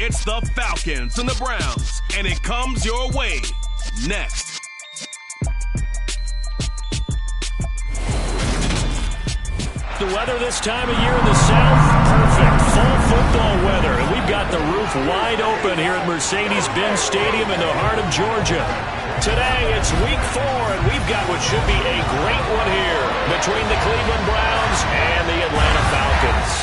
against the Falcons and the Browns, and it comes your way next. The weather this time of year in the South, perfect. Fall football weather. And we've got the roof wide open here at Mercedes-Benz Stadium in the heart of Georgia. Today, it's week 4, and we've got what should be a great one here between the Cleveland Browns and the Atlanta Falcons.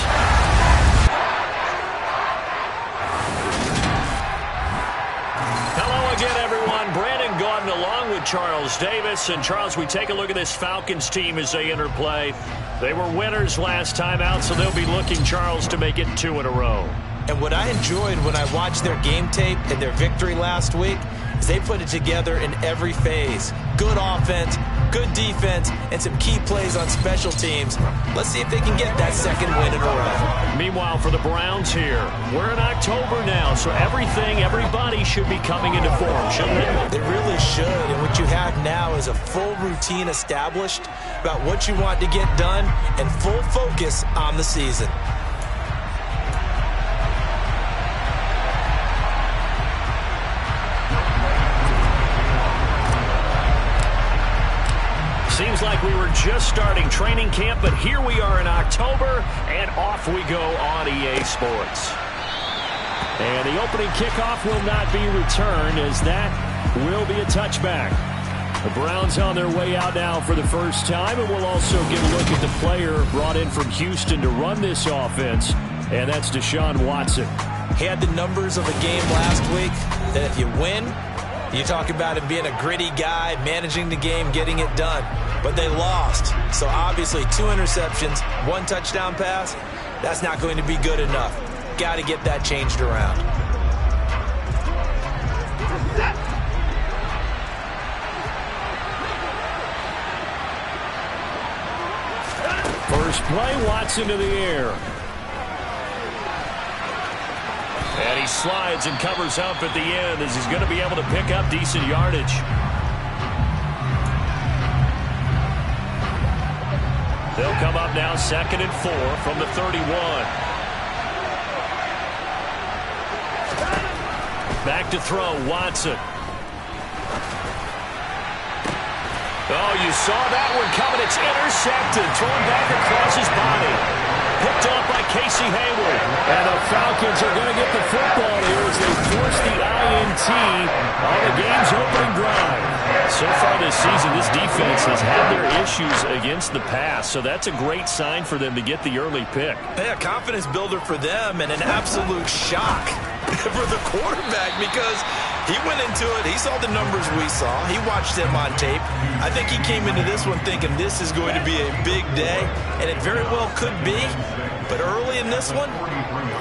Hello again, everyone. Brandon Gaudin along with Charles Davis. And, Charles, we take a look at this Falcons team as they interplay. They were winners last time out, so they'll be looking, Charles, to make it 2 in a row. And what I enjoyed when I watched their game tape and their victory last week is they put it together in every phase. Good offense, good defense, and some key plays on special teams. Let's see if they can get that second win in a row. Meanwhile, for the Browns here, we're in October now, so everybody should be coming into form, shouldn't they? They really should, and what you have now is a full routine established about what you want to get done and full focus on the season. Seems like we were just starting training camp, but here we are in October, and off we go on EA Sports. And the opening kickoff will not be returned, as that will be a touchback. The Browns on their way out now for the first time, and we'll also get a look at the player brought in from Houston to run this offense, and that's Deshaun Watson. He had the numbers of a game last week that if you win, you talk about him being a gritty guy, managing the game, getting it done. But they lost. So obviously 2 interceptions, 1 touchdown pass, that's not going to be good enough. Got to get that changed around. First play, Watson to the air. And he slides and covers up at the end as he's going to be able to pick up decent yardage. They'll come up now 2nd and 4 from the 31. Back to throw, Watson. Oh, you saw that one coming. It's intercepted. Thrown back across his body. Picked off by Casey Hayward. And the Falcons are going to get the football here as they force the INT on the game's opening drive. So far this season, this defense has had their issues against the pass, so that's a great sign for them to get the early pick. Yeah, confidence builder for them and an absolute shock for the quarterback because he went into it. He saw the numbers we saw. He watched them on tape. I think he came into this one thinking this is going to be a big day, and it very well could be. But early in this one,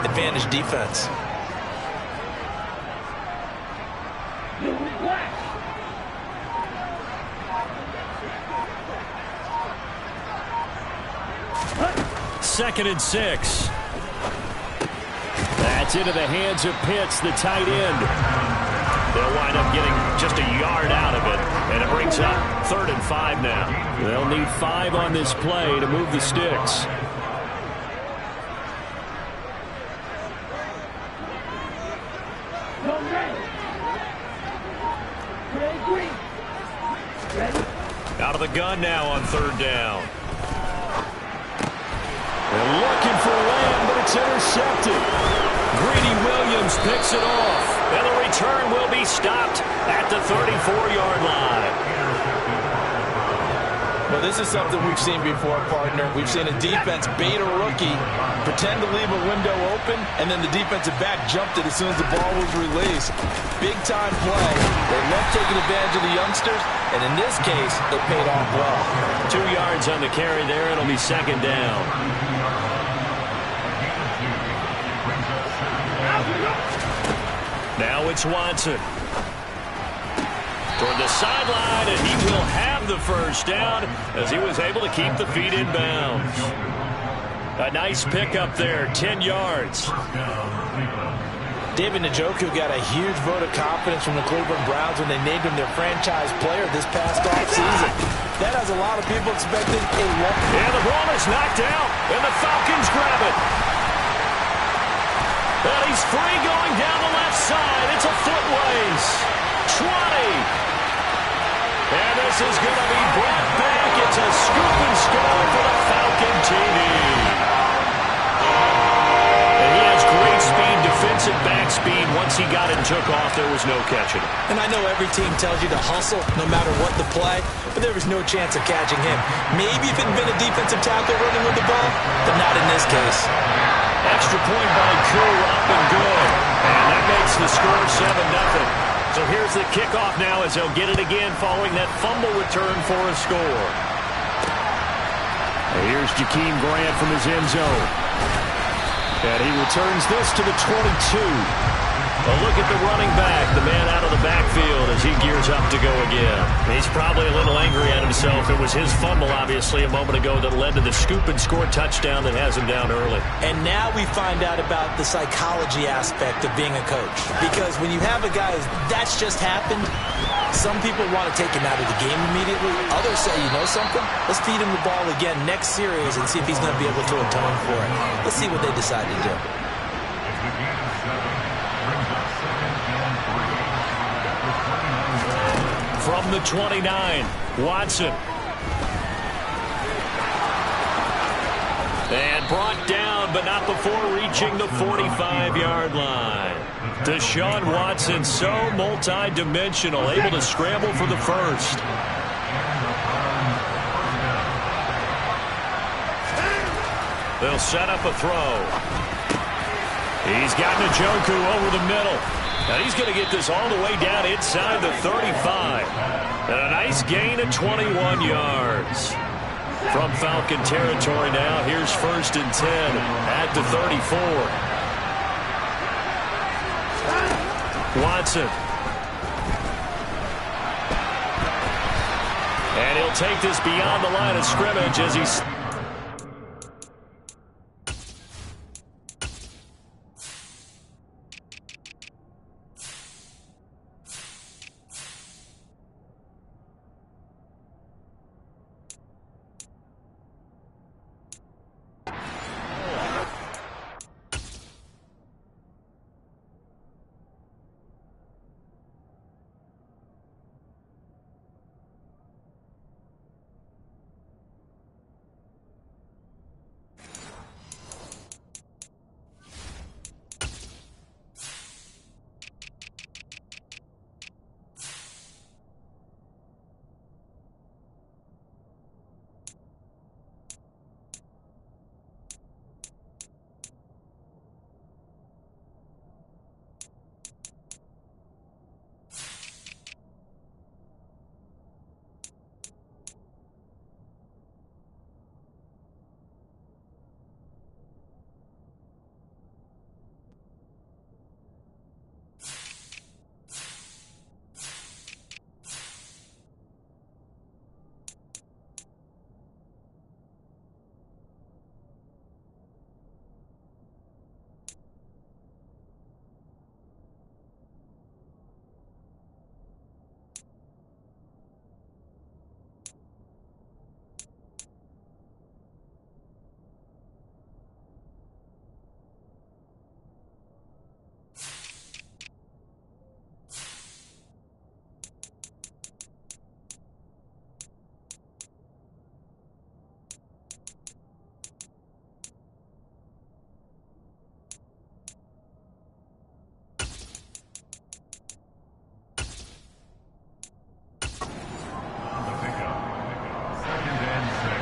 advantage defense. Second and 6. That's into the hands of Pitts, the tight end. They'll wind up getting just a yard out of it, and it brings up 3rd and 5 now. They'll need 5 on this play to move the sticks. Out of the gun now on 3rd down. They're looking for Lamb, but it's intercepted. Greedy Williams picks it off. And the return will be stopped at the 34-yard line. Well, this is something we've seen before, partner. We've seen a defense bait a rookie, pretend to leave a window open, and then the defensive back jumped it as soon as the ball was released. Big-time play. They love taking advantage of the youngsters, and in this case, it paid off well. 2 yards on the carry there. It'll be 2nd down. Now it's Watson. Toward the sideline, and he will have the first down as he was able to keep the feet in bounds. A nice pickup there, 10 yards. David Njoku got a huge vote of confidence from the Cleveland Browns when they named him their franchise player this past offseason. That has a lot of people expecting a walk. And the ball is knocked out, and the Falcons grab it. And he's free going down the left side. It's a foot race. 20. And this is going to be brought back. It's a scoop and score for the Falcon TV. And he has great speed, defensive back speed. Once he got it and took off, there was no catching it. And I know every team tells you to hustle no matter what the play, but there was no chance of catching him. Maybe if it had been a defensive tackle running with the ball, but not in this case. Extra point by Koo, up and good. And that makes the score 7-0. So here's the kickoff now as he'll get it again following that fumble return for a score. And here's Jakeem Grant from his end zone. And he returns this to the 22. A look at the running back, the man out of the backfield as he gears up to go again. He's probably a little angry at himself. It was his fumble, obviously, a moment ago that led to the scoop and score touchdown that has him down early. And now we find out about the psychology aspect of being a coach. Because when you have a guy that's just happened, some people want to take him out of the game immediately. Others say, you know something? Let's feed him the ball again next series and see if he's going to be able to atone for it. Let's see what they decide to do. From the 29, Watson. And brought down, but not before reaching the 45-yard line. Deshaun Watson, so multi-dimensional, able to scramble for the first. They'll set up a throw. He's got Njoku over the middle. And he's going to get this all the way down inside the 35. And a nice gain of 21 yards. From Falcon territory now, here's 1st and 10 at the 34. Watson. And he'll take this beyond the line of scrimmage as he's...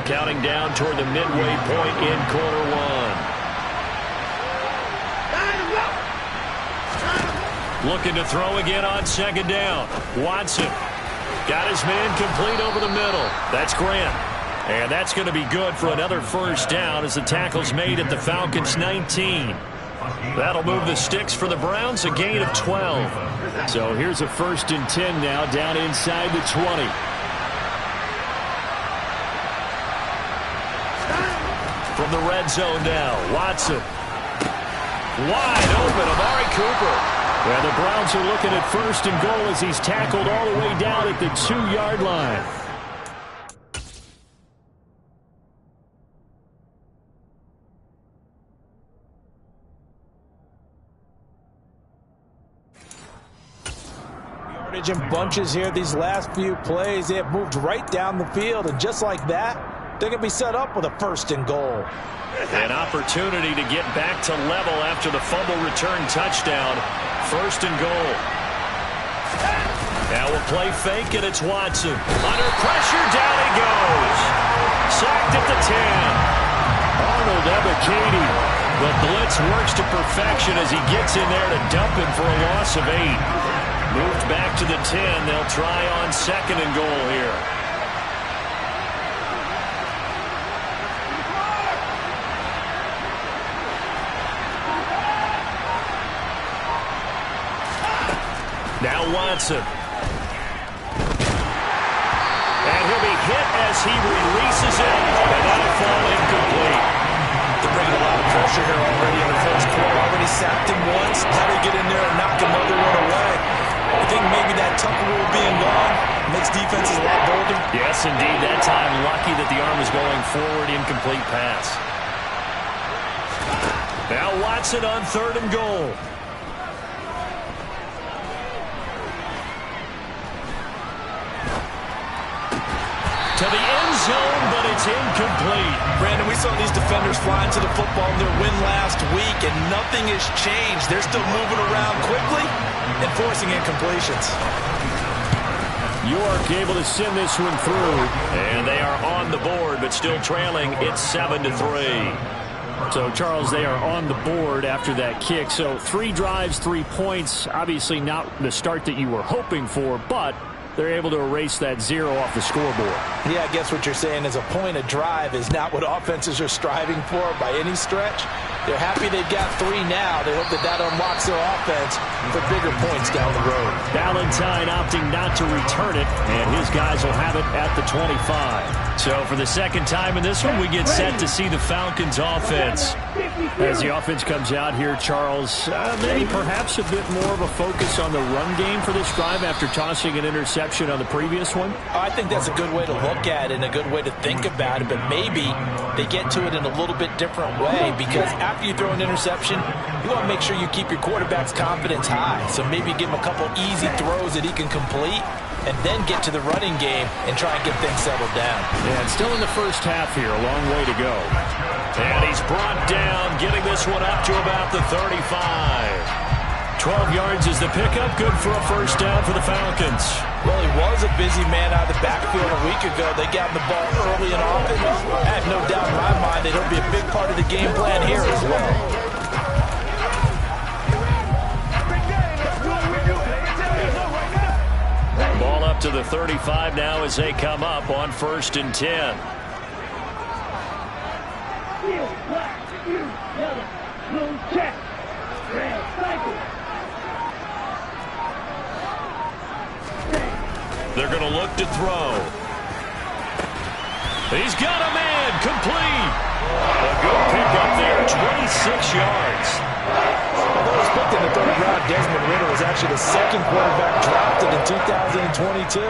Counting down toward the midway point in quarter one. Looking to throw again on 2nd down. Watson got his man complete over the middle. That's Grant. And that's going to be good for another 1st down as the tackle's made at the Falcons' 19. That'll move the sticks for the Browns, a gain of 12. So here's a 1st and 10 now down inside the 20. From the red zone now, Watson. Wide open, Amari Cooper. And the Browns are looking at 1st and goal as he's tackled all the way down at the 2-yard line. Yardage in bunches here these last few plays. They have moved right down the field, and just like that, they're going to be set up with a 1st and goal. An opportunity to get back to level after the fumble return touchdown. 1st and goal. Now we'll play fake, and it's Watson. Under pressure, down he goes. Sacked at the 10. Arnold Ebiketie. The blitz works to perfection as he gets in there to dump him for a loss of 8. Moved back to the 10. They'll try on 2nd and goal here. Now Watson. And he'll be hit as he releases it, and that'll fall incomplete. They're bringing a lot of pressure here already in the first quarter. Already sacked him once. How do you get in there and knock another one away? I think maybe that Tucker rule being gone makes defenses a lot bolder. Yes, indeed. That time, lucky that the arm was going forward. Incomplete pass. Now Watson on 3rd and goal. To the end zone, but it's incomplete. Brandon, we saw these defenders flying to the football in their win last week, and nothing has changed. They're still moving around quickly and forcing incompletions. York able to send this one through, and they are on the board, but still trailing. It's 7-3. So, Charles, they are on the board after that kick. So 3 drives, 3 points. Obviously not the start that you were hoping for, but they're able to erase that 0 off the scoreboard. Yeah, I guess what you're saying is a point of drive is not what offenses are striving for by any stretch. They're happy they've got 3 now. They hope that that unlocks their offense for bigger points down the road. Valentine opting not to return it, and his guys will have it at the 25. So for the 2nd time in this one, we get set to see the Falcons offense. As the offense comes out here, Charles, maybe perhaps a bit more of a focus on the run game for this drive after tossing an interception on the previous one? I think that's a good way to look at it and a good way to think about it, but maybe they get to it in a little bit different way, because after you throw an interception, you want to make sure you keep your quarterback's confidence high. So maybe give him a couple easy throws that he can complete, and then get to the running game and try and get things settled down. Yeah, it's still in the first half here. A long way to go. And he's brought down, getting this one up to about the 35. 12 yards is the pickup. Good for a 1st down for the Falcons. Well, he was a busy man out of the backfield a week ago. They got him the ball early and often. I have no doubt in my mind that he'll be a big part of the game plan here as well. Ball up to the 35 now as they come up on 1st and 10. They're going to look to throw. He's got a man, complete. A good pickup there, 26 yards. Although he's picked in the 3rd round, Desmond Ridder was actually the 2nd quarterback drafted in 2022.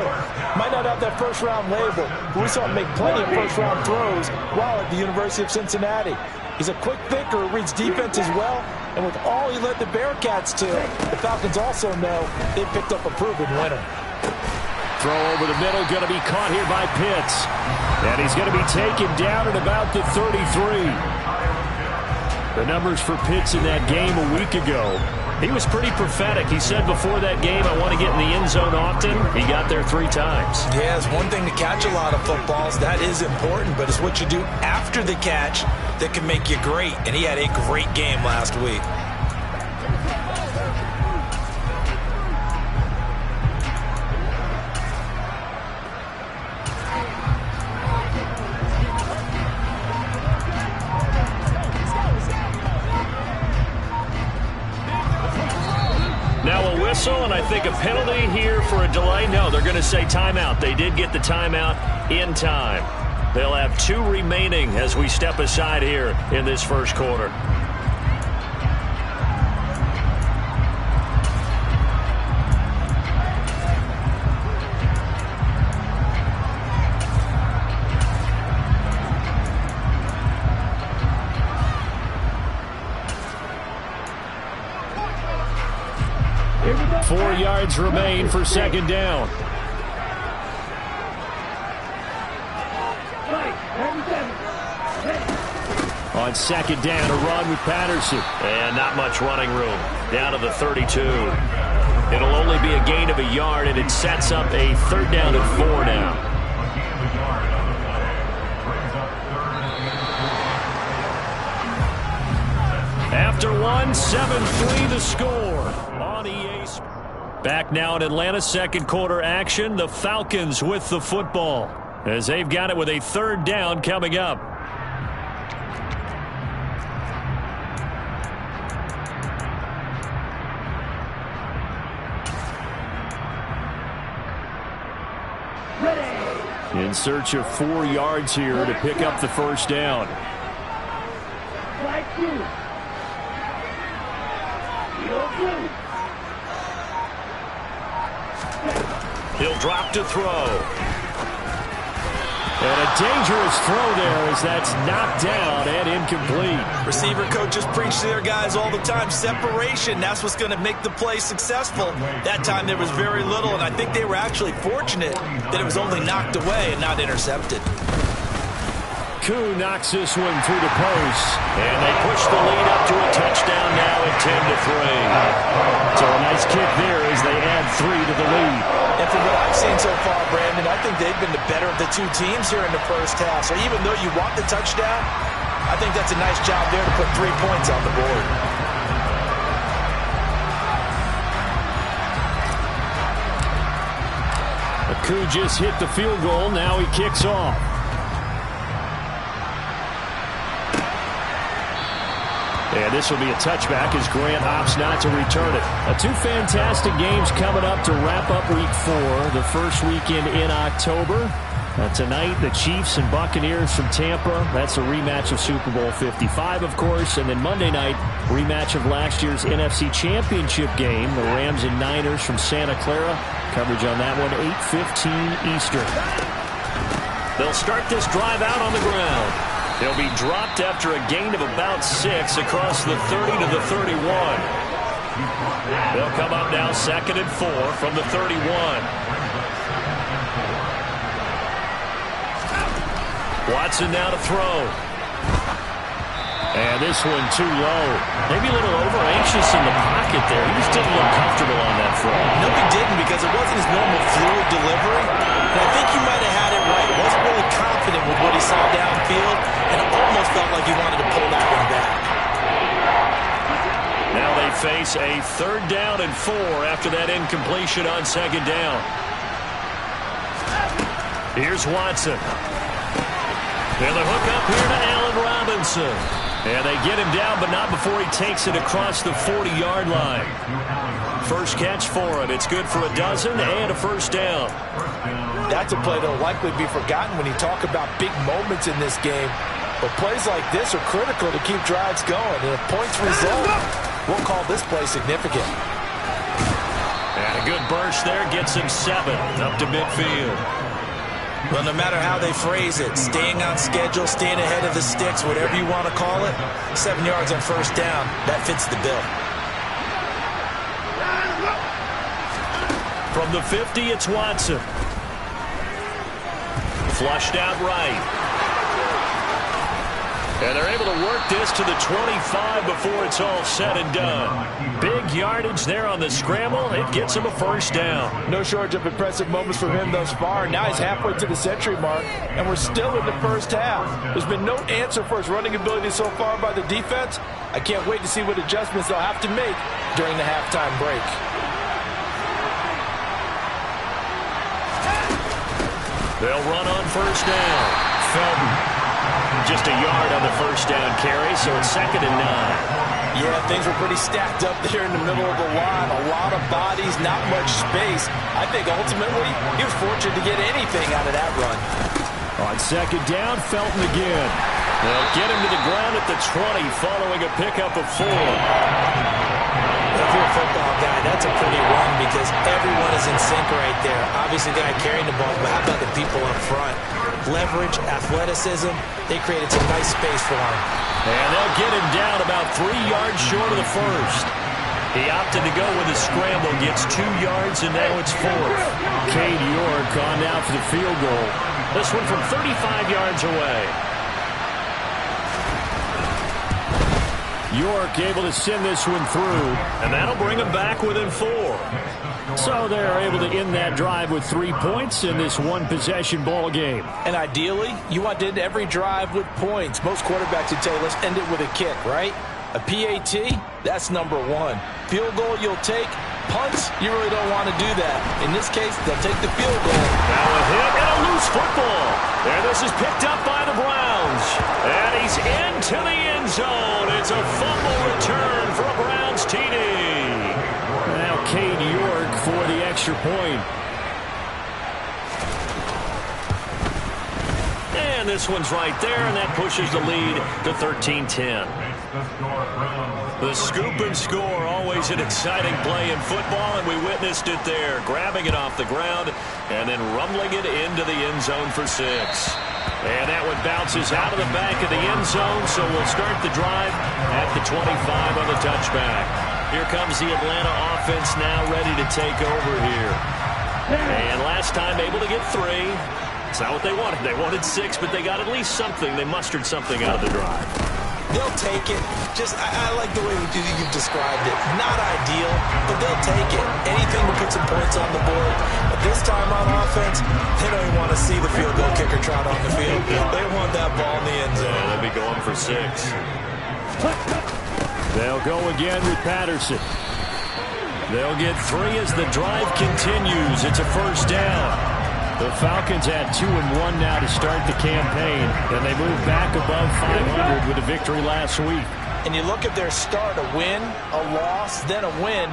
Might not have that 1st round label, but we saw him make plenty of 1st round throws while at the University of Cincinnati. He's a quick thinker who reads defense as well, and with all he led the Bearcats to, the Falcons also know they picked up a proven winner. Throw over the middle, going to be caught here by Pitts. And he's going to be taken down at about the 33. The numbers for Pitts in that game a week ago. He was pretty prophetic. He said before that game, I want to get in the end zone often. He got there 3 times. Yeah, it's one thing to catch a lot of footballs. That is important, but it's what you do after the catch that can make you great. And he had a great game last week. And I think a penalty here for a delay. No, they're going to say timeout. They did get the timeout in time. They'll have 2 remaining as we step aside here in this 1st quarter. 4 yards remain for second down. On second down, a run with Patterson. And not much running room. Down to the 32. It'll only be a gain of a yard, and it sets up a 3rd down and 4 now. After one, 7-3 the score on EA. Back now in Atlanta's second quarter action. The Falcons with the football as they've got it with a 3rd down coming up. In search of 4 yards here to pick up the 1st down. He'll drop to throw. And a dangerous throw there as that's knocked down and incomplete. Receiver coaches preach to their guys all the time. Separation, that's what's going to make the play successful. That time there was very little, and I think they were actually fortunate that it was only knocked away and not intercepted. Koo knocks this one through the post. And they push the lead up to a touchdown now at 10-3. So a nice kick there as they add 3 to the lead. And from what I've seen so far, Brandon, I think they've been the better of the 2 teams here in the first half. So even though you want the touchdown, I think that's a nice job there to put 3 points on the board. Koo just hit the field goal. Now he kicks off. And this will be a touchback as Grant opts not to return it. 2 fantastic games coming up to wrap up Week 4, the first weekend in October. Tonight, the Chiefs and Buccaneers from Tampa. That's a rematch of Super Bowl 55, of course. And then Monday night, rematch of last year's NFC Championship game, the Rams and Niners from Santa Clara. Coverage on that one, 8:15 Eastern. They'll start this drive out on the ground. They'll be dropped after a gain of about 6 across the 30 to the 31. They'll come up now 2nd and 4 from the 31. Watson now to throw. And this one too low. Maybe a little over-anxious in the pocket there. He just didn't look comfortable on that throw. No, he didn't, because it wasn't his normal fluid delivery. And I think he might have had it right. He wasn't really confident with what he saw downfield, and it almost felt like he wanted to pull that one back. Now they face a 3rd down and 4 after that incompletion on 2nd down. Here's Watson. And the hook up here to Allen Robinson. And they get him down, but not before he takes it across the 40-yard line. First catch for him. It's good for a dozen and a 1st down. That's a play that will likely be forgotten when you talk about big moments in this game. But plays like this are critical to keep drives going. And if points result, we'll call this play significant. And a good burst there gets him 7 up to midfield. Well, no matter how they phrase it, staying on schedule, staying ahead of the sticks, whatever you want to call it, 7 yards on 1st down, that fits the bill. From the 50, it's Watson. Flushed out right. And they're able to work this to the 25 before it's all said and done. Big yardage there on the scramble. It gets him a 1st down. No shortage of impressive moments for him thus far. Now he's halfway to the century mark, and we're still in the first half. There's been no answer for his running ability so far by the defense. I can't wait to see what adjustments they'll have to make during the halftime break. They'll run on 1st down. Felton. Just a yard on the 1st down carry, so it's 2nd and 9. Yeah, things were pretty stacked up there in the middle of the line. A lot of bodies, not much space. I think ultimately he was fortunate to get anything out of that run. On 2nd down, Felton again. They'll get him to the ground at the 20 following a pickup of 4. If you're a football guy, that's a pretty run because everyone is in sync right there. Obviously, the guy carrying the ball, but how about the people up front? Leverage, athleticism, they created some nice space for him. And they'll get him down about 3 yards short of the 1st. He opted to go with a scramble, gets 2 yards, and now it's 4th. Cade York on now for the field goal. This one from 35 yards away. York able to send this one through, and that'll bring him back within 4. So they're able to end that drive with 3 points in this one-possession ball game. And ideally, you want to end every drive with points. Most quarterbacks would tell you, let's end it with a kick, right? A PAT, that's number 1. Field goal you'll take. Punts, you really don't want to do that. In this case, they'll take the field goal. Now a hit and a loose football. And this is picked up by the Browns. And he's into the end zone. It's a fumble return for a Browns TD. Now Cade York for the extra point. And this one's right there, and that pushes the lead to 13-10. The scoop and score, always an exciting play in football, and we witnessed it there, grabbing it off the ground and then rumbling it into the end zone for 6. And that one bounces out of the back of the end zone, so we'll start the drive at the 25 on the touchback. Here comes the Atlanta offense now ready to take over here. And last time able to get 3. It's not what they wanted. They wanted 6, but they got at least something. They mustered something out of the drive. They'll take it. I like the way you've described it. Not ideal, but they'll take it. Anything to put some points on the board. But this time on offense, they don't even want to see the field goal kicker trot on the field. They want that ball in the end zone. Yeah, they'll be going for 6. They'll go again with Patterson. They'll get 3 as the drive continues. It's a first down. The Falcons had 2-1 now to start the campaign, and they move back above 500 with a victory last week. And you look at their start, a win, a loss, then a win.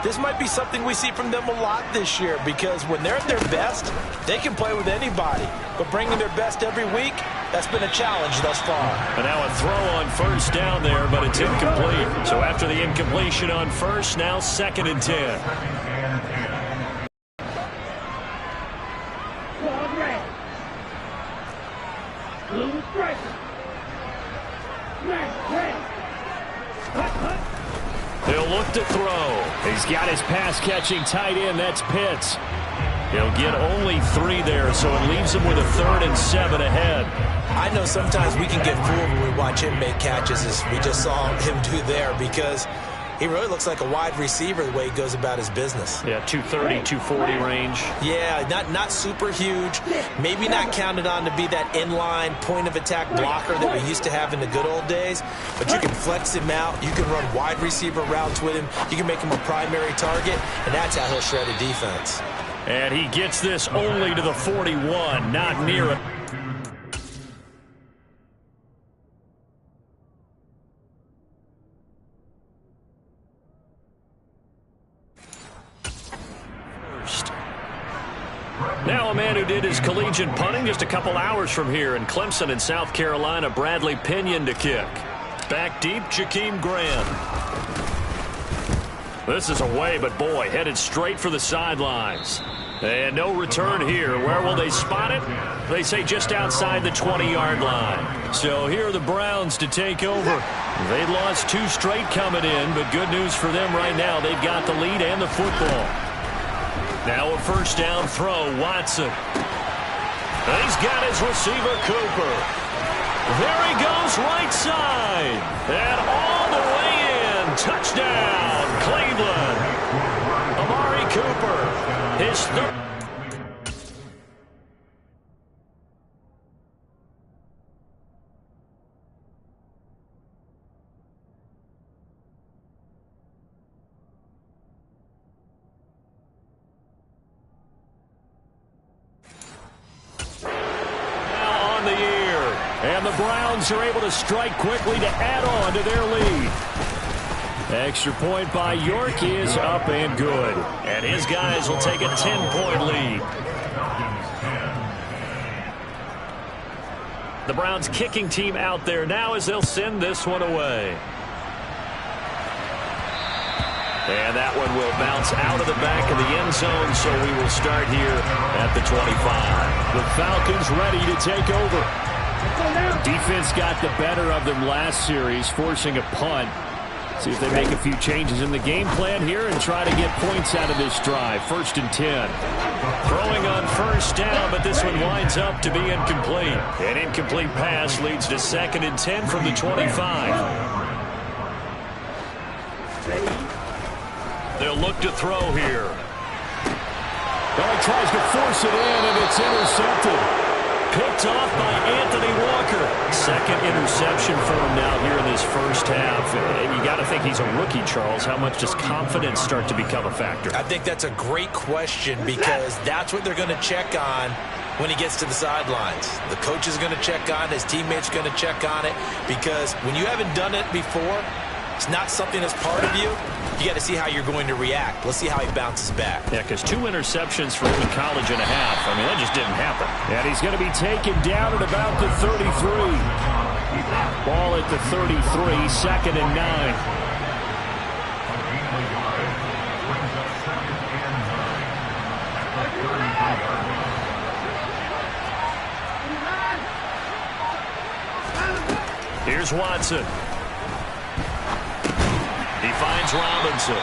This might be something we see from them a lot this year, because when they're at their best, they can play with anybody. But bringing their best every week, that's been a challenge thus far. And now a throw on first down there, but it's incomplete. So after the incompletion on first, now 2nd and 10. He'll look to throw. He's got his pass-catching tight end. That's Pitts. He'll get only 3 there, so it leaves him with a 3rd and 7 ahead. I know sometimes we can get fooled when we watch him make catches, as we just saw him do there, because he really looks like a wide receiver the way he goes about his business. Yeah, 230, 240 range. Yeah, not super huge. Maybe not counted on to be that inline point-of-attack blocker that we used to have in the good old days. But you can flex him out. You can run wide receiver routes with him. You can make him a primary target, and that's how he'll shred a defense. And he gets this only to the 41, not near it. Now a man who did his collegiate punting just a couple hours from here in Clemson in South Carolina, Bradley Pinion to kick. Back deep, Jakeem Grant. This is away, but boy, headed straight for the sidelines. And no return here. Where will they spot it? They say just outside the 20-yard line. So here are the Browns to take over. They lost 2 straight coming in, but good news for them right now. They've got the lead and the football. Now a first down throw, Watson. And he's got his receiver, Cooper. There he goes, right side. And all the way in. Touchdown, Cleveland. Amari Cooper, his third. And the Browns are able to strike quickly to add on to their lead. Extra point by York is up and good. And his guys will take a 10-point lead. The Browns kicking team out there now as they'll send this one away. And that one will bounce out of the back of the end zone, so we will start here at the 25. The Falcons ready to take over. Defense got the better of them last series, forcing a punt. See if they make a few changes in the game plan here and try to get points out of this drive. 1st and 10. Throwing on 1st down, but this one winds up to be incomplete. An incomplete pass leads to 2nd and 10 from the 25. They'll look to throw here. Well, he tries to force it in, and it's intercepted. Picked off by Anthony Walker. 2nd interception for him now here in this first half. And you got to think he's a rookie, Charles. How much does confidence start to become a factor? I think that's a great question because that's what they're going to check on when he gets to the sidelines. The coach is going to check on it. His teammates are going to check on it because when you haven't done it before, it's not something that's part of you. You got to see how you're going to react. Let's see how he bounces back. Yeah, because 2 interceptions for him in college and a half. I mean, that just didn't happen. And he's going to be taken down at about the 33. Ball at the 33, 2nd and 9. Here's Watson. He finds Robinson.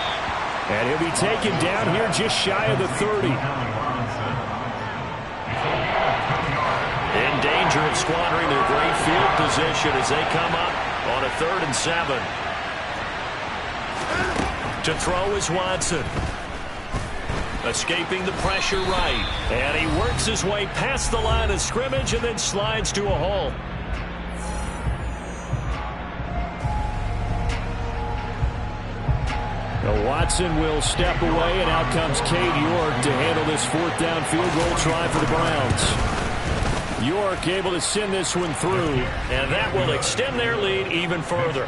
And he'll be taken down here just shy of the 30. In danger of squandering their great field position as they come up on a 3rd and 7. To throw is Watson. Escaping the pressure right. And he works his way past the line of scrimmage and then slides to a halt. Watson will step away, and out comes Cade York to handle this 4th down field goal try for the Browns. York able to send this one through, and that will extend their lead even further.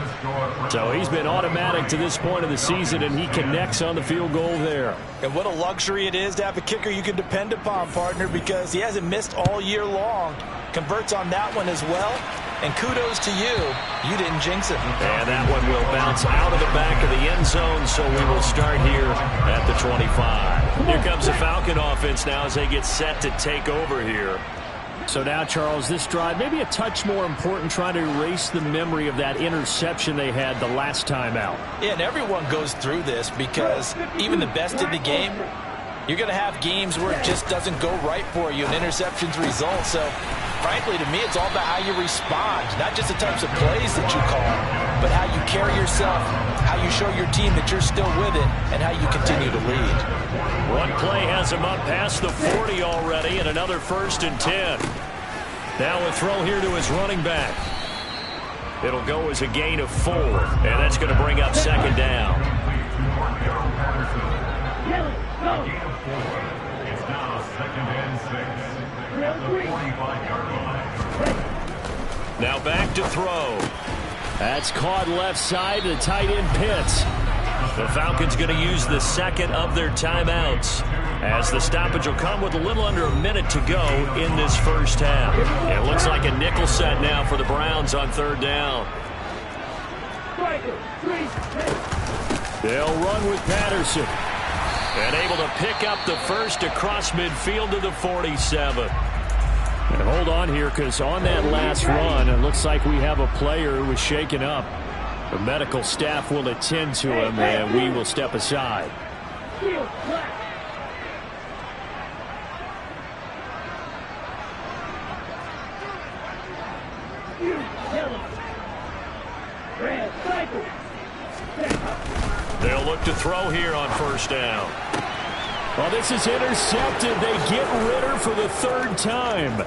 So he's been automatic to this point of the season, and he connects on the field goal there. And what a luxury it is to have a kicker you can depend upon, partner, because he hasn't missed all year long. Converts on that one as well. And kudos to you. You didn't jinx it. And that one will bounce out of the back of the end zone, so we will start here at the 25. Here comes the Falcon offense now as they get set to take over here. So now, Charles, this drive maybe a touch more important, trying to erase the memory of that interception they had the last time out. Yeah, and everyone goes through this because even the best in the game, you're going to have games where it just doesn't go right for you and interceptions result. So frankly, to me, it's all about how you respond, not just the types of plays that you call, but how you carry yourself, how you show your team that you're still with it, and how you continue to lead. One play has him up past the 40 already, and another 1st and 10. Now a throw here to his running back. It'll go as a gain of 4, and that's going to bring up 2nd down. It's now 2nd and 6. Now back to throw. That's caught left side. The tight end Pitts. The Falcons going to use the 2nd of their timeouts as the stoppage will come with a little under a minute to go in this first half. It looks like a nickel set now for the Browns on 3rd down. They'll run with Patterson. And able to pick up the 1st across midfield to the 47. And hold on here, because on that last run, it looks like we have a player who was shaken up. The medical staff will attend to him, and we will step aside. They'll look to throw here on 1st down. Well, this is intercepted. They get Ritter for the 3rd time.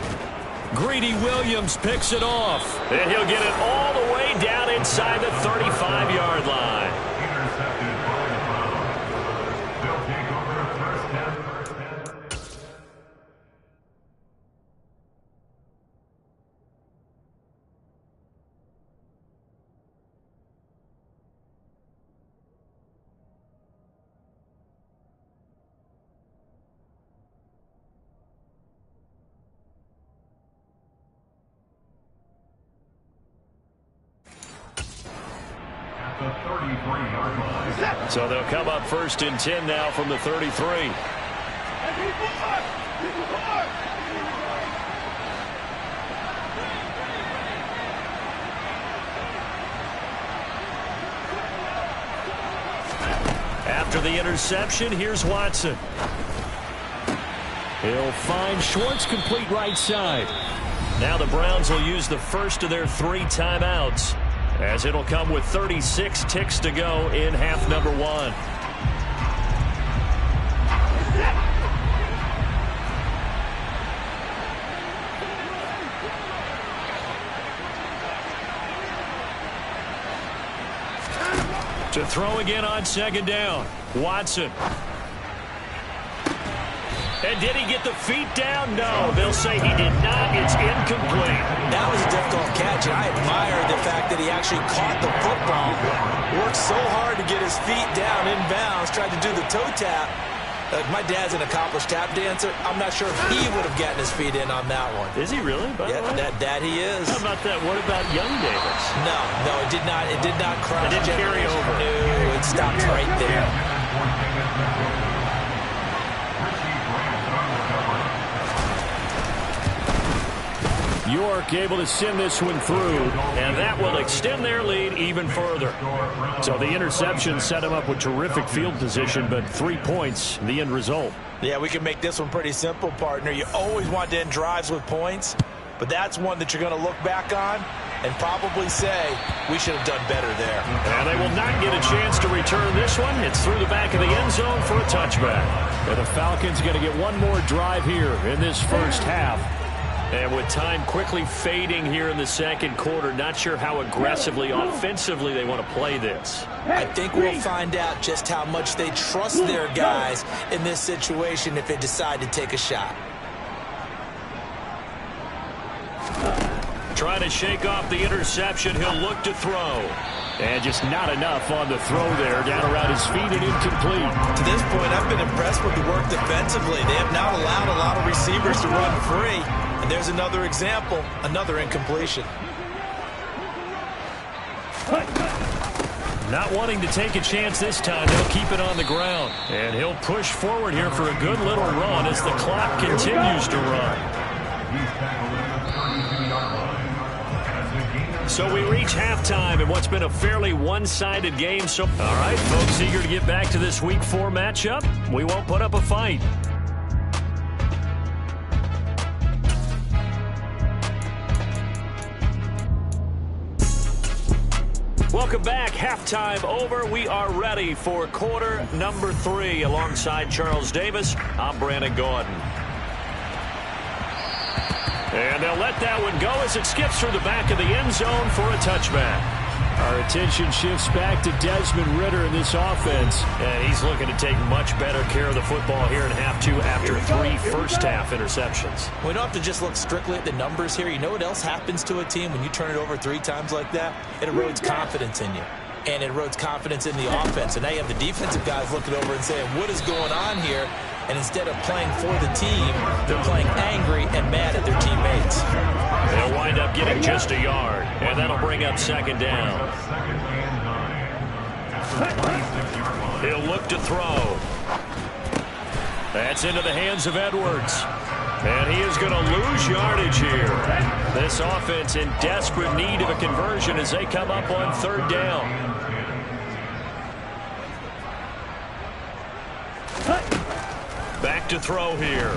Greedy Williams picks it off. And he'll get it all the way down inside the 35-yard line. They'll take over 1st down. The 33-yard line. So they'll come up 1st and 10 now from the 33. After the interception, here's Watson. He'll find Schwartz, complete right side. Now the Browns will use the first of their 3 timeouts, as it'll come with 36 ticks to go in half number 1. To throw again on second down. Watson. And did he get the feet down? No, they'll say he did not. It's incomplete. That was a difficult catch. I admire the fact that he actually caught the football. Worked so hard to get his feet down inbounds. Tried to do the toe tap. My dad's an accomplished tap dancer. I'm not sure if he would have gotten his feet in on that one. Is he really? Yeah, that he is. How about that? What about young Davis? No, it did not. It did not cross. It didn't carry over. No, it stopped right there. York able to send this one through, and that will extend their lead even further. So the interception set him up with terrific field position, but 3 points, the end result. Yeah, we can make this one pretty simple, partner. You always want to end drives with points, but that's one that you're going to look back on and probably say, we should have done better there. And they will not get a chance to return this one. It's through the back of the end zone for a touchback. And the Falcons going to get one more drive here in this first half. And with time quickly fading here in the second quarter, not sure how aggressively, offensively they want to play this. I think we'll find out just how much they trust their guys in this situation if they decide to take a shot. Trying to shake off the interception, he'll look to throw. And just not enough on the throw there, down around his feet and incomplete. To this point, I've been impressed with the work defensively. They have not allowed a lot of receivers to run free. And there's another example, another incompletion. Not wanting to take a chance this time, they'll keep it on the ground. And he'll push forward here for a good little run as the clock continues to run. So we reach halftime in what's been a fairly one-sided game. So, all right, folks, eager to get back to this Week 4 matchup. We won't put up a fight. Welcome back. Halftime over. We are ready for quarter number 3. Alongside Charles Davis, I'm Brandon Gordon. And they'll let that one go as it skips through the back of the end zone for a touchback. Our attention shifts back to Desmond Ridder in this offense. And he's looking to take much better care of the football here in half 2 after 3 first-half interceptions. We don't have to just look strictly at the numbers here. You know what else happens to a team when you turn it over 3 times like that? It erodes confidence in you. And it erodes confidence in the offense. And now you have the defensive guys looking over and saying, what is going on here? And instead of playing for the team, they're playing angry and mad at their teammates. They'll wind up getting just a yard, and that'll bring up second down. He'll look to throw. That's into the hands of Edwards. And he is going to lose yardage here. This offense in desperate need of a conversion as they come up on third down. Back to throw here.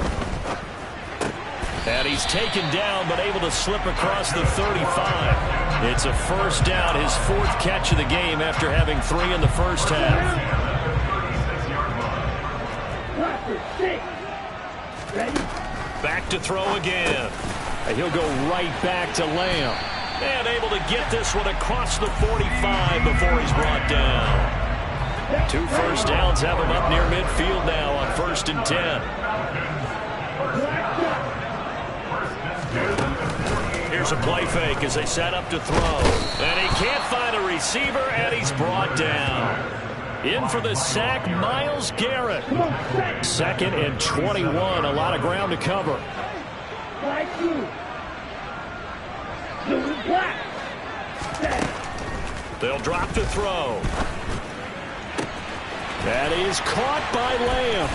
And he's taken down but able to slip across the 35. It's a first down, his 4th catch of the game after having 3 in the first half. Back to throw again. And he'll go right back to Lamb. And able to get this one across the 45 before he's brought down. 2 first downs have him up near midfield now on 1st and 10. Here's a play fake as they set up to throw. And he can't find a receiver, and he's brought down. In for the sack, Myles Garrett. 2nd and 21, a lot of ground to cover. They'll drop to throw. That is caught by Lamb.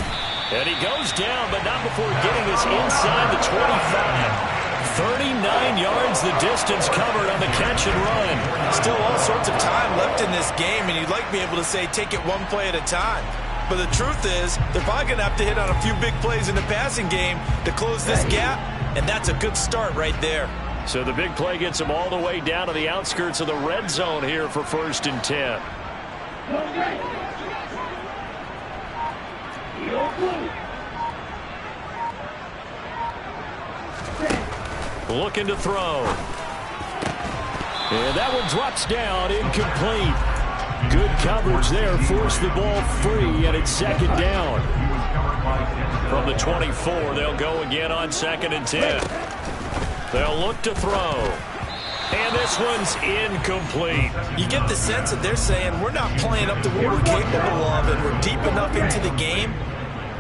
And he goes down, but not before getting this inside the 25. 39 yards the distance covered on the catch and run. Still all sorts of time left in this game, and you'd like to be able to say take it one play at a time. But the truth is, they're probably going to have to hit on a few big plays in the passing game to close this gap, and that's a good start right there. So the big play gets them all the way down to the outskirts of the red zone here for 1st and 10. Looking to throw. And that one drops down, incomplete. Good coverage there, forced the ball free, and it's 2nd down. From the 24, they'll go again on 2nd and 10. They'll look to throw. And this one's incomplete. You get the sense that they're saying we're not playing up to what we're capable of, and we're deep enough into the game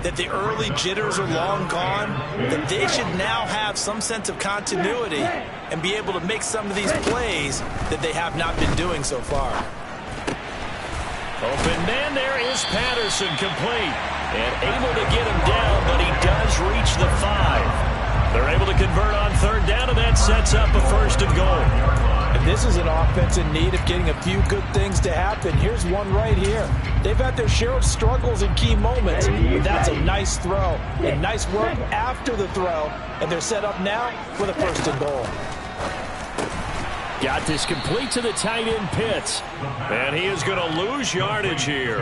that the early jitters are long gone, that they should now have some sense of continuity and be able to make some of these plays that they have not been doing so far. Open man, there is Patterson, complete. And able to get him down, but he does reach the 5. They're able to convert on 3rd down, and that sets up a 1st and goal. And this is an offense in need of getting a few good things to happen. Here's one right here. They've had their share of struggles in key moments, but that's a nice throw and nice work after the throw. And they're set up now with a 1st and goal. Got this complete to the tight end Pitts. And he is going to lose yardage here.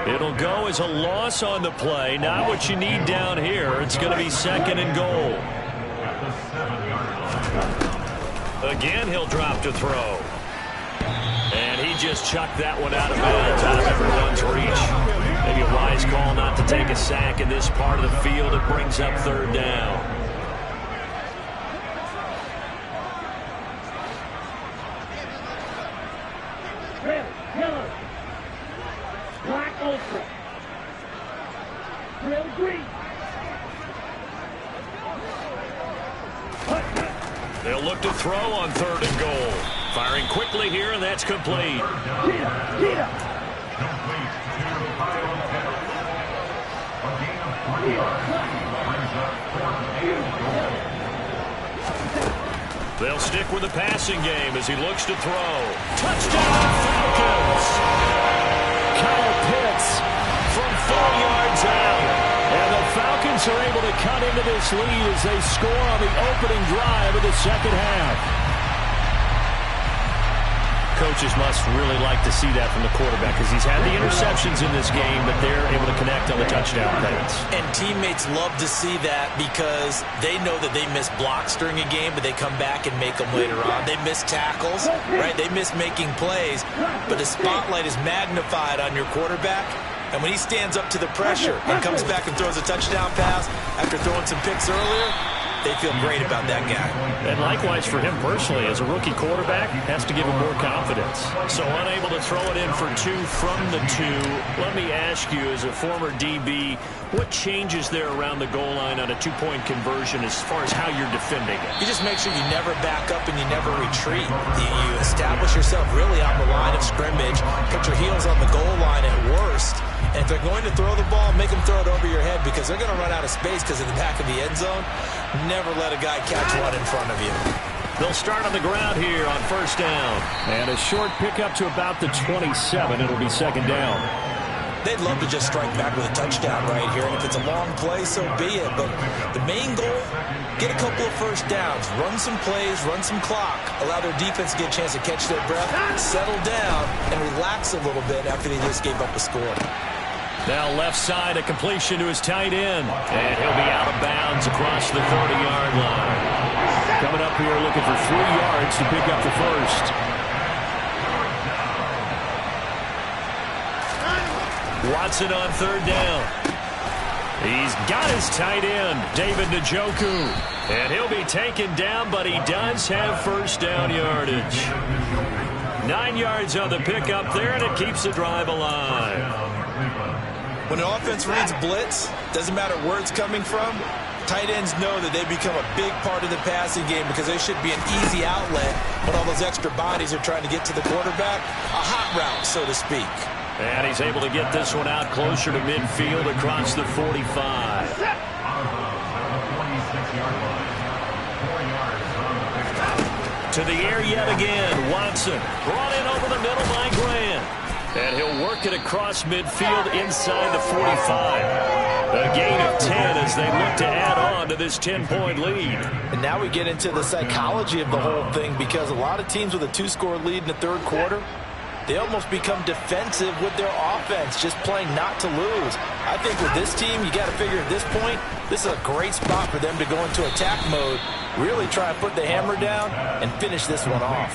It'll go as a loss on the play. Not what you need down here. It's going to be 2nd and goal. Again, he'll drop to throw. And he just chucked that one out of bounds, out of everyone's reach. Maybe a wise call not to take a sack in this part of the field. It brings up 3rd down. Yellow, black ultra, grill green. They'll look to throw on 3rd and goal. Firing quickly here, and that's complete. They'll stick with the passing game as he looks to throw. Touchdown, Falcons! Kyle Pitts from 4 yards out. And the Falcons are able to cut into this lead as they score on the opening drive of the 2nd half. Coaches must really like to see that from the quarterback because he's had the interceptions in this game, but they're able to connect on the touchdown pass. And teammates love to see that because they know that they miss blocks during a game, but they come back and make them later on. They miss tackles, right? They miss making plays, but the spotlight is magnified on your quarterback. And when he stands up to the pressure and comes back and throws a touchdown pass after throwing some picks earlier, they feel great about that guy. And likewise for him personally, as a rookie quarterback, has to give him more confidence. So unable to throw it in for 2 from the 2. Let me ask you, as a former DB, what changes there around the goal line on a 2-point conversion as far as how you're defending it? You just make sure you never back up and you never retreat. You establish yourself really on the line of scrimmage, put your heels on the goal line at worst. And if they're going to throw the ball, make them throw it over your head because they're going to run out of space because of the back of the end zone. Never let a guy catch one in front of you. They'll start on the ground here on 1st down. And a short pickup to about the 27. It'll be 2nd down. They'd love to just strike back with a touchdown right here. And if it's a long play, so be it. But the main goal, get a couple of 1st downs. Run some plays, run some clock. Allow their defense to get a chance to catch their breath, settle down, and relax a little bit after they just gave up a score. Now left side, a completion to his tight end. And he'll be out of bounds across the 30-yard line. Coming up here looking for 3 yards to pick up the 1st. Watson on 3rd down. He's got his tight end, David Njoku. And he'll be taken down, but he does have 1st down yardage. 9 yards on the pickup there, and it keeps the drive alive. When an offense reads blitz, doesn't matter where it's coming from, tight ends know that they become a big part of the passing game because they should be an easy outlet when all those extra bodies are trying to get to the quarterback. A hot route, so to speak. And he's able to get this one out closer to midfield across the 45. To the air yet again. Watson brought in over the middle by Grant. And he'll work it across midfield inside the 45. A gain of 10 as they look to add on to this 10-point lead. And now we get into the psychology of the whole thing, because a lot of teams with a 2-score lead in the third quarter, they almost become defensive with their offense, just playing not to lose. I think with this team, you got to figure at this point, this is a great spot for them to go into attack mode, really try and put the hammer down and finish this one off.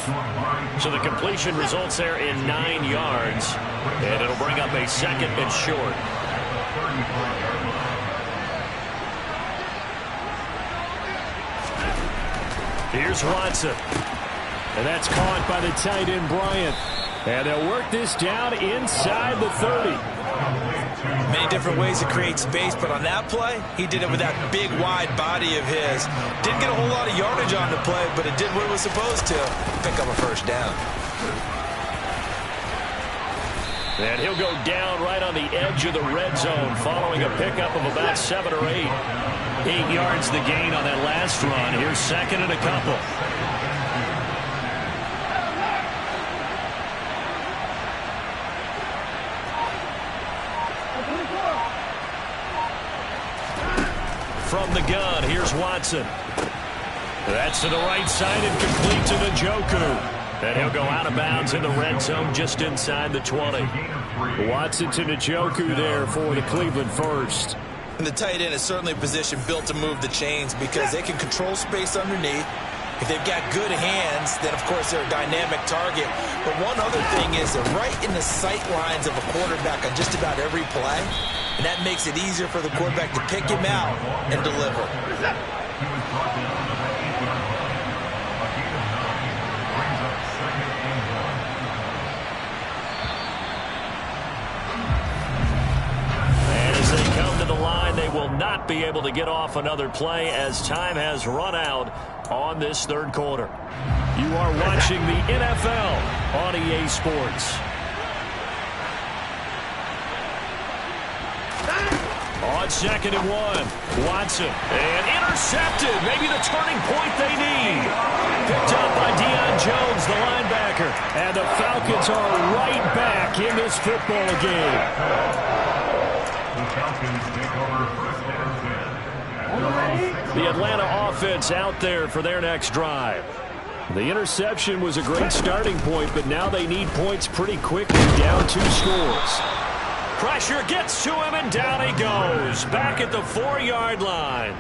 So the completion results there in 9 yards, and it'll bring up a second and short. Here's Watson. And that's caught by the tight end, Bryant. And they'll work this down inside the 30. Many different ways to create space, but on that play, he did it with that big, wide body of his. Didn't get a whole lot of yardage on the play, but it did what it was supposed to. Pick up a first down. And he'll go down right on the edge of the red zone following a pickup of about 7 or 8. 8 yards the gain on that last run. Here's second and a couple. From the gun, here's Watson. That's to the right side and complete to Njoku. And he'll go out of bounds in the red zone just inside the 20. Watson to Njoku there for the Cleveland first. And the tight end is certainly a position built to move the chains because they can control space underneath. If they've got good hands, then, of course, they're a dynamic target. But one other thing is they're right in the sight lines of a quarterback on just about every play. And that makes it easier for the quarterback to pick him out and deliver. They will not be able to get off another play as time has run out on this third quarter. You are watching the NFL on EA Sports. On 2nd and 1, Watson. And intercepted. Maybe the turning point they need. Picked up by Deion Jones, the linebacker. And the Falcons are right back in this football game. The Atlanta offense out there for their next drive. The interception was a great starting point, but now they need points pretty quickly, down 2 scores. Pressure gets to him, and down he goes. Back at the 4-yard line.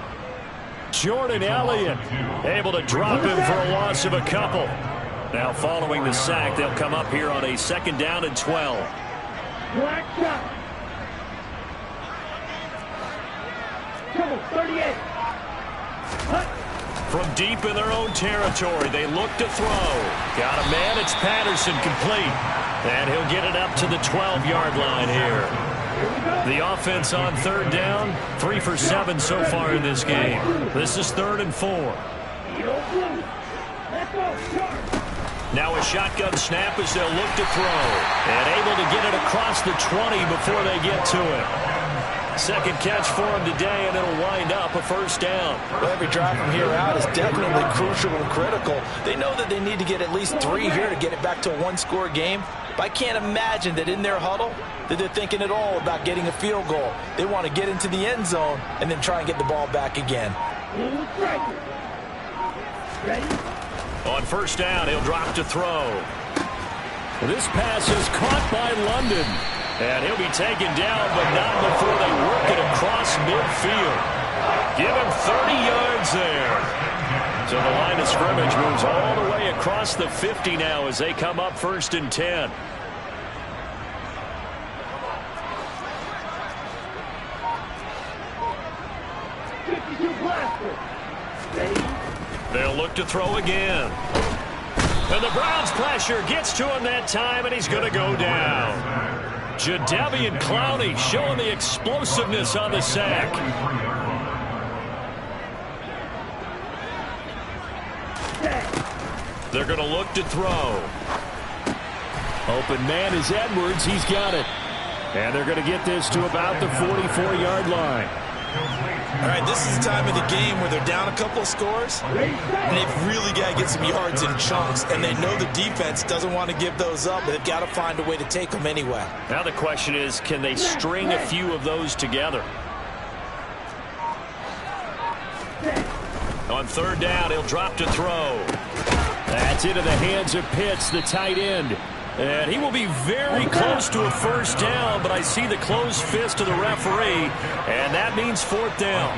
Jordan Elliott able to drop him for a loss of a couple. Now following the sack, they'll come up here on a 2nd down and 12. Black shot. Come on, 38. From deep in their own territory, they look to throw. Got a man, it's Patterson, complete. And he'll get it up to the 12-yard line here. The offense on 3rd down, 3 for 7 so far in this game. This is 3rd and 4. Now a shotgun snap as they'll look to throw. And able to get it across the 20 before they get to it. Second catch for him today, and it'll wind up a 1st down. Well, every drive from here out is definitely crucial and critical. They know that they need to get at least 3 here to get it back to a 1-score game. But I can't imagine that in their huddle that they're thinking at all about getting a field goal. They want to get into the end zone and then try and get the ball back again. On 1st down, he'll drop to throw. This pass is caught by London. And he'll be taken down, but not before they work it across midfield. Give him 30 yards there. So the line of scrimmage moves all the way across the 50 now as they come up 1st and 10. They'll look to throw again. And the Browns' pressure gets to him that time, and he's going to go down. Jadeveon Clowney showing the explosiveness on the sack. They're going to look to throw. Open man is Edwards. He's got it. And they're going to get this to about the 44-yard line. All right, this is the time of the game where they're down a couple of scores, and they've really got to get some yards in chunks, and they know the defense doesn't want to give those up, but they've got to find a way to take them anyway. Now the question is, can they string a few of those together? On third down, he'll drop to throw. That's into the hands of Pitts, the tight end. And he will be very close to a first down, but I see the closed fist of the referee, and that means fourth down.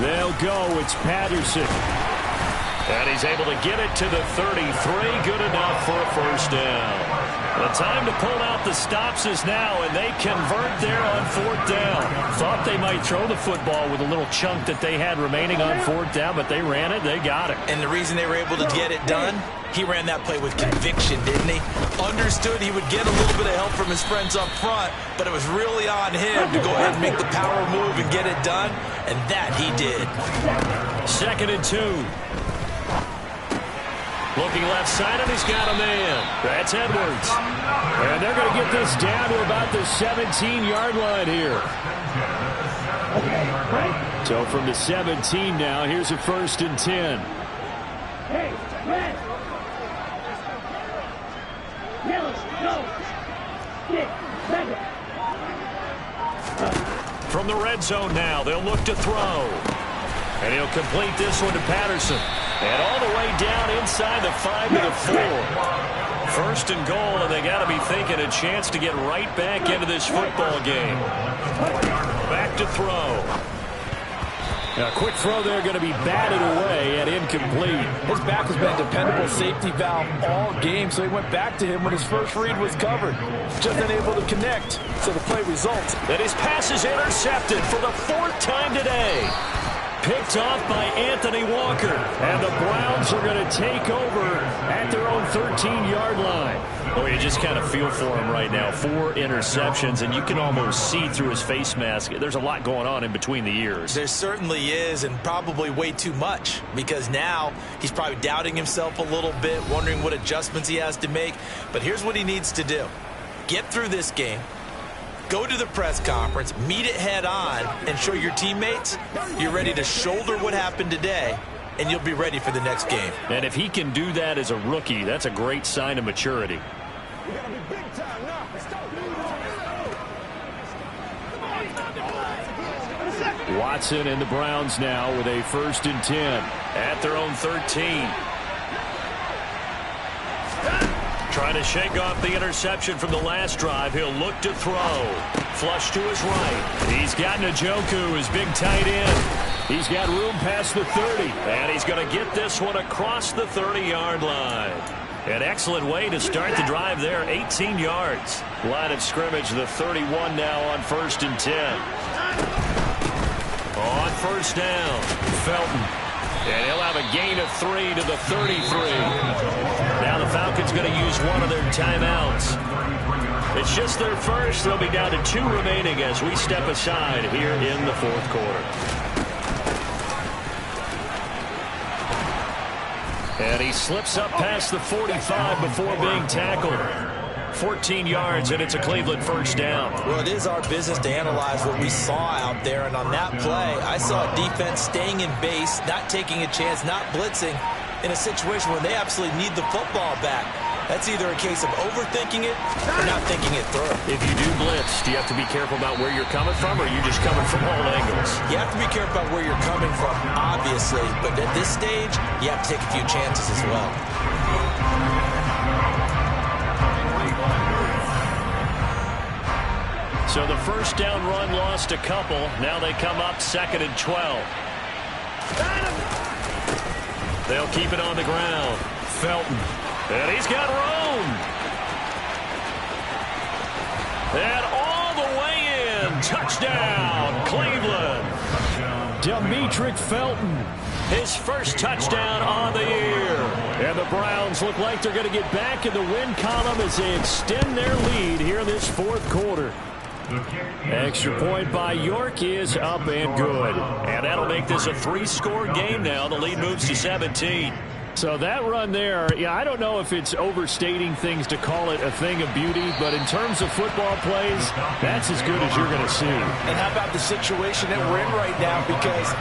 They'll go. It's Patterson. And he's able to get it to the 33. Good enough for a first down. The time to pull out the stops is now, and they convert there on fourth down. Thought they might throw the football with a little chunk that they had remaining on fourth down, but they ran it. They got it. And the reason they were able to get it done, he ran that play with conviction, didn't he? Understood he would get a little bit of help from his friends up front, but it was really on him to go ahead and make the power move and get it done, and that he did. 2nd and 2. Looking left side, and he's got a man. That's Edwards. And they're going to get this down to about the 17-yard line here. So from the 17 now, here's a 1st and 10. Hey, red. Yellow, go. 6, 7. From the red zone now, they'll look to throw. And he'll complete this one to Patterson. And all the way down inside the 5 to the 4. 1st and goal, and they got to be thinking a chance to get right back into this football game. Back to throw. Now, a quick throw there going to be batted away and incomplete. His back has been a dependable safety valve all game, so he went back to him when his first read was covered. Just unable to connect, so the play results. And his pass is intercepted for the 4th time today. Picked off by Anthony Walker. And the Browns are going to take over at their own 13-yard line. Oh, you just kind of feel for him right now. 4 interceptions, and you can almost see through his face mask. There's a lot going on in between the ears. There certainly is, and probably way too much, because now he's probably doubting himself a little bit, wondering what adjustments he has to make. But here's what he needs to do. Get through this game. Go to the press conference, meet it head on, and show your teammates you're ready to shoulder what happened today, and you'll be ready for the next game. And if he can do that as a rookie, that's a great sign of maturity. Watson and the Browns now with a 1st and 10 at their own 13. Trying to shake off the interception from the last drive. He'll look to throw. Flush to his right. He's got Njoku, his big tight end. He's got room past the 30. And he's going to get this one across the 30-yard line. An excellent way to start the drive there. 18 yards. Line of scrimmage, the 31 now on 1st and 10. On 1st down, Felton. And he'll have a gain of 3 to the 33. Now the Falcons going to use one of their timeouts. It's just their first. They'll be down to 2 remaining as we step aside here in the 4th quarter. And he slips up past the 45 before being tackled. 14 yards, and it's a Cleveland 1st down. Well, it is our business to analyze what we saw out there, and on that play, I saw a defense staying in base, not taking a chance, not blitzing in a situation where they absolutely need the football back. That's either a case of overthinking it or not thinking it through. If you do blitz, do you have to be careful about where you're coming from, or are you just coming from all angles? You have to be careful about where you're coming from, obviously, but at this stage, you have to take a few chances as well. So the 1st down run lost a couple. Now they come up 2nd and 12. They'll keep it on the ground. Felton. And he's got room. And all the way in. Touchdown, Cleveland. Demetric Felton. His first touchdown on the year. And the Browns look like they're going to get back in the win column as they extend their lead here in this 4th quarter. Extra point by York is up and good. And that'll make this a 3-score game now. The lead moves to 17. So that run there, yeah, I don't know if it's overstating things to call it a thing of beauty, but in terms of football plays, that's as good as you're going to see. And how about the situation that we're in right now? Because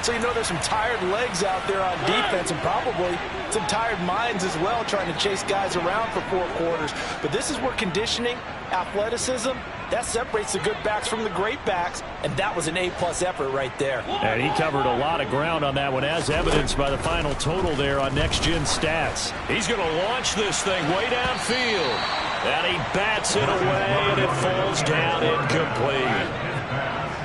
so you know there's some tired legs out there on defense and probably some tired minds as well trying to chase guys around for 4 quarters. But this is where conditioning, athleticism, that separates the good backs from the great backs, and that was an A-plus effort right there. And he covered a lot of ground on that one, as evidenced by the final total there on Next Gen Stats. He's going to launch this thing way downfield, and he bats it away, and it falls down incomplete.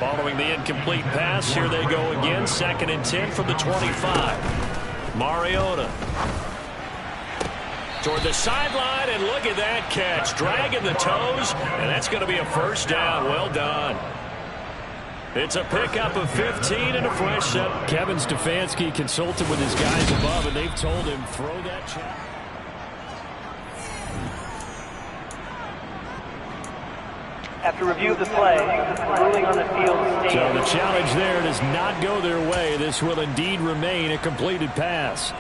Following the incomplete pass, here they go again. 2nd and 10 from the 25. Mariota toward the sideline, and look at that catch. Dragging the toes, and that's going to be a first down. Well done. It's a pickup of 15 and a fresh set. Kevin Stefanski consulted with his guys above, and they've told him, throw that check. After review of the play, ruling on the field stands. So the challenge there does not go their way. This will indeed remain a completed pass.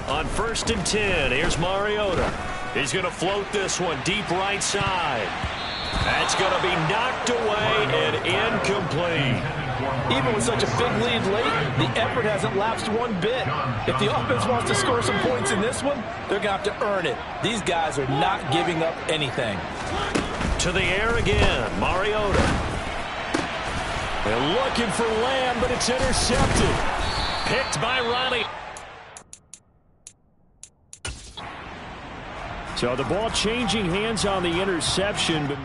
On 1st and 10, here's Mariota. He's going to float this one deep right side. That's going to be knocked away and incomplete. Even with such a big lead late, the effort hasn't lapsed one bit. If the offense wants to score some points in this one, they're going to have to earn it. These guys are not giving up anything. To the air again, Mariota. They're looking for Lamb, but it's intercepted. Picked by Riley. So the ball changing hands on the interception. But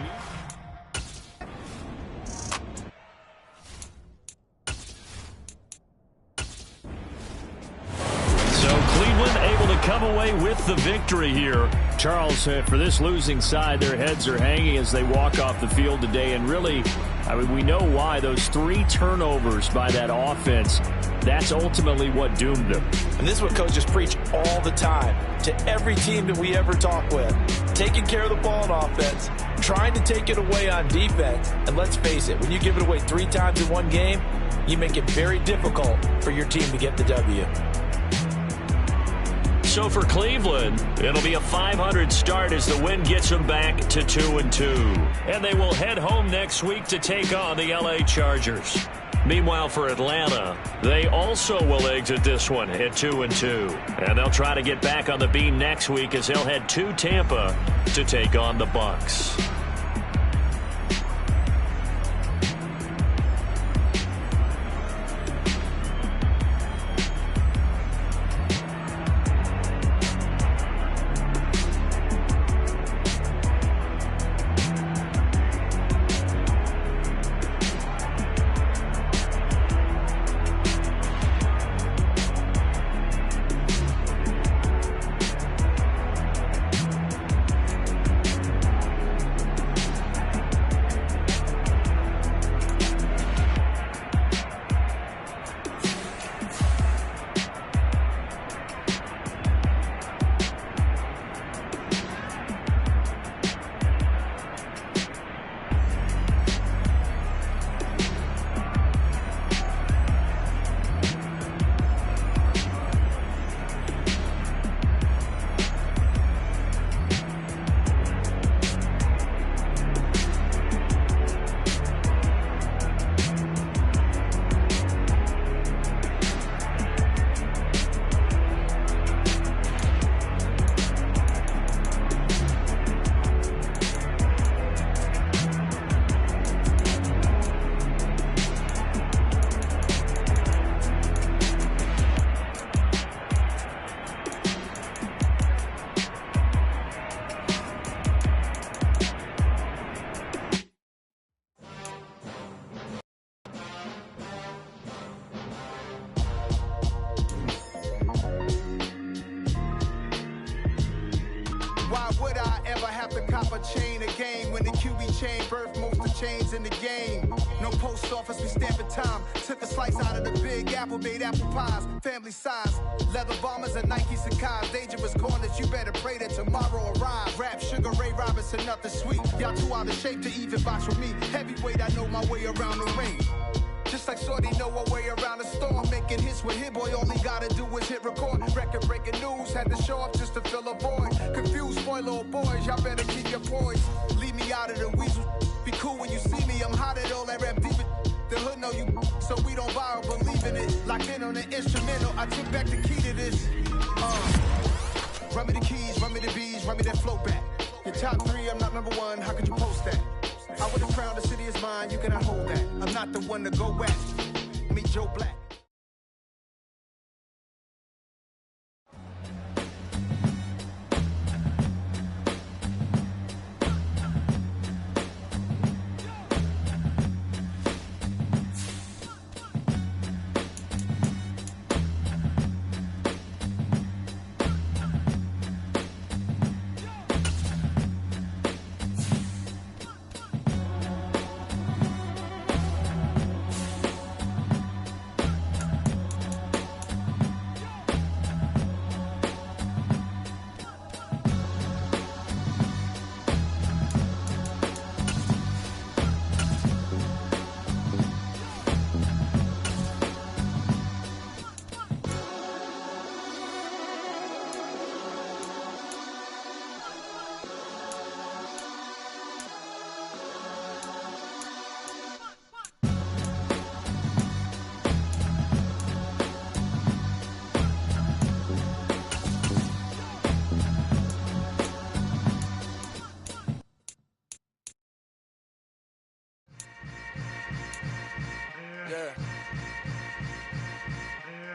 so Cleveland able to come away with the victory here. Charles, for this losing side, their heads are hanging as they walk off the field today. And really, I mean, we know why. Those 3 turnovers by that offense, that's ultimately what doomed them. And this is what coaches preach all the time to every team that we ever talk with. Taking care of the ball on offense, trying to take it away on defense. And let's face it, when you give it away 3 times in one game, you make it very difficult for your team to get the W. So for Cleveland, it'll be a 500 start as the win gets them back to 2-2. And they will head home next week to take on the LA Chargers. Meanwhile, for Atlanta, they also will exit this one at 2-2. And they'll try to get back on the beam next week as they'll head to Tampa to take on the Bucs. chain, birth most of chains in the game. No post office, we stamping time. Took a slice out of the big apple, made apple pies. Family size, leather bombers and Nike Sacai's. Dangerous corners, you better pray that tomorrow arrives. Rap, Sugar Ray Robinson, nothing sweet. Y'all too out of shape to even box with me. Heavyweight, I know my way around the ring. Just like Shorty know her way around the storm. Making hits with Hit Boy, all he gotta do is hit record. Record breaking news, had to show up just to fill a void. Confused, spoil little boys, y'all better keep your poise. Leave me out of the weasel. Be cool when you see me, I'm hot at all that rap deep. The hood know you, so we don't borrow, believe in it. Locked in on the instrumental, I took back the key to this. Run me the keys, run me the bees, run me that flow back. Your top 3, I'm not number 1, how could you post that? I would have crowned the city is mine, you cannot hold that. I'm not the one to go back. Meet Joe Black.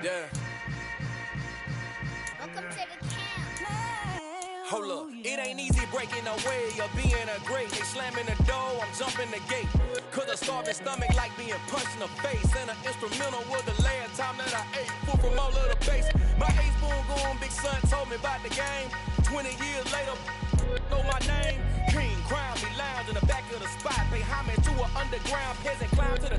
Yeah. Welcome to the camp. Hold up, it ain't easy breaking away or being a great. They slamming the door, I'm jumping the gate. Cause a starving stomach like being punched in the face. And an instrumental was the last time that I ate food from all of the base. My ace boom goon, big son told me about the game. 20 years later, know my name. King crown, me lounge in the back of the spot. Pay homage to an underground peasant, climb to the